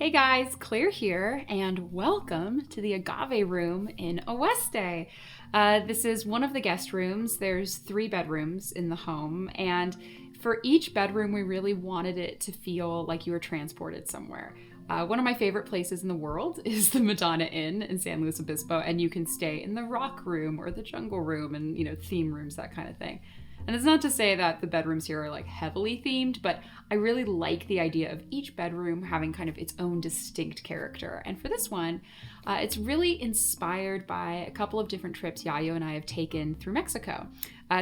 Hey guys, Claire here, and welcome to the Agave Room in Oeste. This is one of the guest rooms. There's 3 bedrooms in the home, and for each bedroom, we really wanted it to feel like you were transported somewhere. One of my favorite places in the world is the Madonna Inn in San Luis Obispo, and you can stay in the rock room or the jungle room and, theme rooms, that kind of thing. And it's not to say that the bedrooms here are like heavily themed, but I really like the idea of each bedroom having kind of its own distinct character. And for this one, it's really inspired by a couple of different trips Yayo and I have taken through Mexico.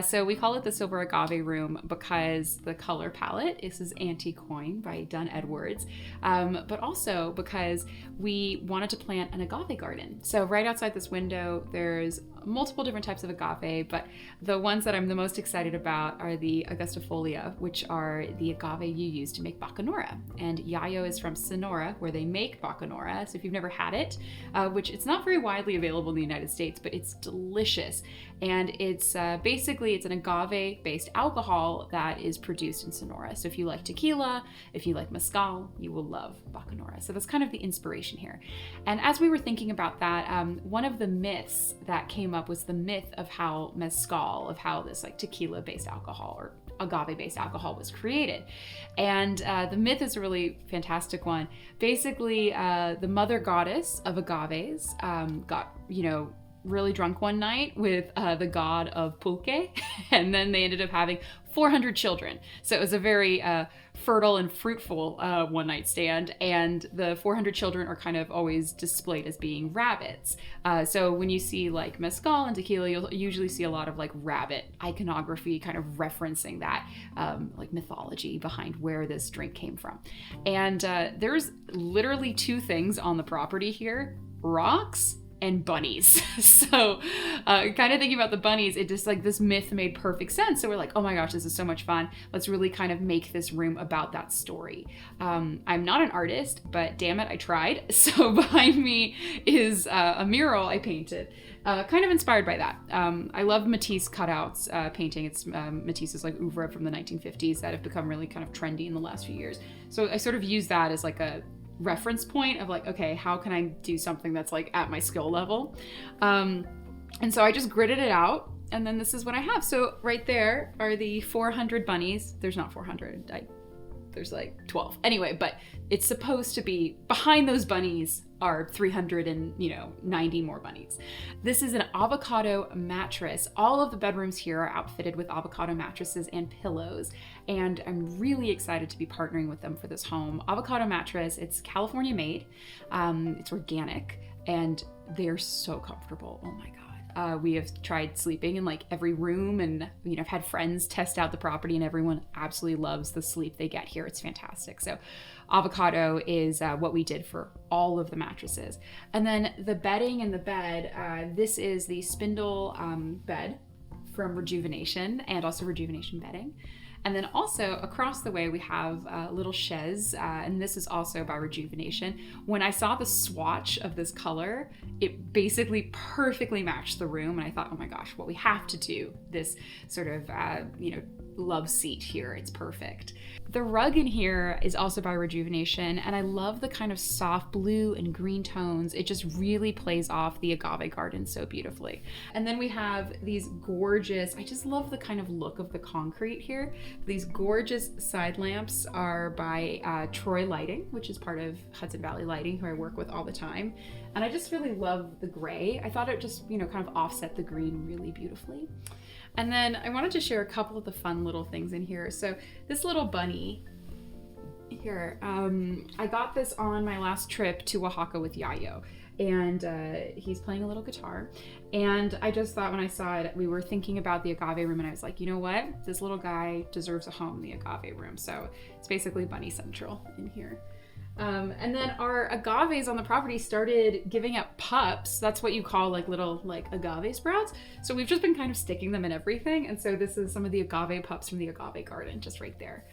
So we call it the Silver Agave Room because the color palette, this is Anti-Coin by Dunn Edwards, but also because we wanted to plant an agave garden. So right outside this window, there's multiple different types of agave, but the ones that I'm the most excited about are the Angustifolia, which are the agave you use to make Bacanora. And Yayo is from Sonora, where they make Bacanora. So if you've never had it, which it's not very widely available in the United States, but it's delicious. And it's basically, it's an agave-based alcohol that is produced in Sonora. So if you like tequila, if you like mezcal, you will love Bacanora. So that's kind of the inspiration here. And as we were thinking about that, one of the myths that came up was the myth of how mezcal, of how this like tequila-based alcohol or agave-based alcohol was created. And the myth is a really fantastic one. Basically, the mother goddess of agaves got, really drunk one night with the god of pulque, and then they ended up having 400 children. So it was a very fertile and fruitful one-night stand, and the 400 children are kind of always displayed as being rabbits. So when you see like mezcal and tequila, you'll usually see a lot of like rabbit iconography kind of referencing that like mythology behind where this drink came from. And there's literally 2 things on the property here: rocks and bunnies. So kind of thinking about the bunnies, it just like this myth made perfect sense. So we're like, oh my gosh, this is so much fun. Let's really kind of make this room about that story. I'm not an artist, but damn it, I tried. So behind me is a mural I painted, kind of inspired by that. I love Matisse cutouts painting. It's Matisse's like oeuvre from the 1950s that have become really kind of trendy in the last few years. So I sort of use that as like a reference point of like, okay, how can I do something that's like at my skill level? And so I just gridded it out, and then this is what I have. So right there are the 400 bunnies. There's not 400, there's like 12. Anyway, but it's supposed to be, behind those bunnies are 390 more bunnies. This is an avocado mattress. All of the bedrooms here are outfitted with avocado mattresses and pillows, and I'm really excited to be partnering with them for this home. Avocado mattress, it's California made, it's organic, and they're so comfortable. Oh my God. We have tried sleeping in like every room, and I've had friends test out the property, and everyone absolutely loves the sleep they get here. It's fantastic. So avocado is what we did for all of the mattresses. And then the bedding in the bed, this is the spindle bed from Rejuvenation, and also Rejuvenation bedding. And then also across the way we have a little chaise, and this is also by Rejuvenation. When I saw the swatch of this color, it basically perfectly matched the room, and I thought, oh my gosh, well, we have to do this sort of, love seat here. It's perfect. The rug in here is also by Rejuvenation, and I love the kind of soft blue and green tones. It just really plays off the agave garden so beautifully. And then we have these gorgeous, I just love the kind of look of the concrete here. These gorgeous side lamps are by Troy Lighting, which is part of Hudson Valley Lighting, who I work with all the time. And I just really love the gray. I thought it just, kind of offset the green really beautifully. And then I wanted to share a couple of the fun little things in here. So this little bunny here, I got this on my last trip to Oaxaca with Yayo, and he's playing a little guitar. And I just thought when I saw it, we were thinking about the Agave Room, and I was like, you know what? This little guy deserves a home, the Agave Room. So it's basically Bunny Central in here. And then our agaves on the property started giving up pups. That's what you call like little like agave sprouts. So we've just been kind of sticking them in everything. And so this is some of the agave pups from the agave garden just right there.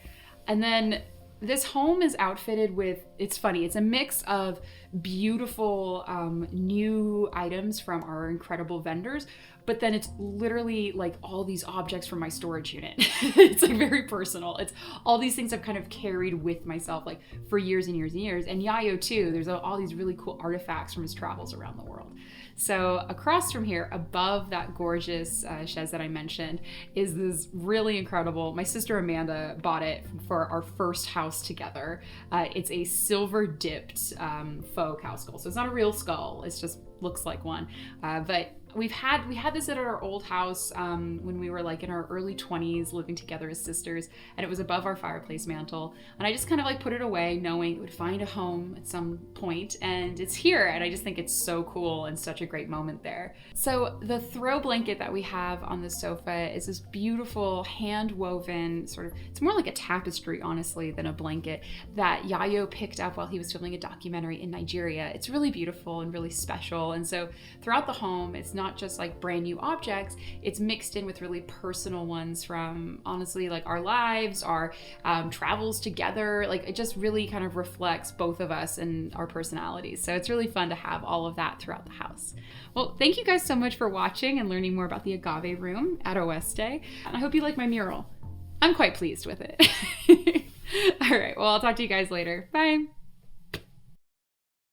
And then this home is outfitted with, it's funny, it's a mix of beautiful new items from our incredible vendors, but then it's literally like all these objects from my storage unit. It's like very personal. It's all these things I've kind of carried with myself like for years and years and years. And Yayo too, there's all these really cool artifacts from his travels around the world. So across from here, above that gorgeous chaise that I mentioned, is this really incredible, my sister Amanda bought it for our first house together. It's a silver dipped faux cow skull. So it's not a real skull, it just looks like one. But we had this at our old house when we were like in our early 20s living together as sisters, and it was above our fireplace mantle, and I just kind of like put it away knowing it would find a home at some point, and it's here, and I just think it's so cool and such a great moment there. So the throw blanket that we have on the sofa is this beautiful hand woven sort of, it's more like a tapestry honestly than a blanket, that Yayo picked up while he was filming a documentary in Nigeria. It's really beautiful and really special, and so throughout the home it's not just like brand new objects, it's mixed in with really personal ones from honestly like our lives, our travels together. Like it just really kind of reflects both of us and our personalities. So it's really fun to have all of that throughout the house. Well, thank you guys so much for watching and learning more about the Agave Room at Oeste. And I hope you like my mural. I'm quite pleased with it. All right, well, I'll talk to you guys later. Bye.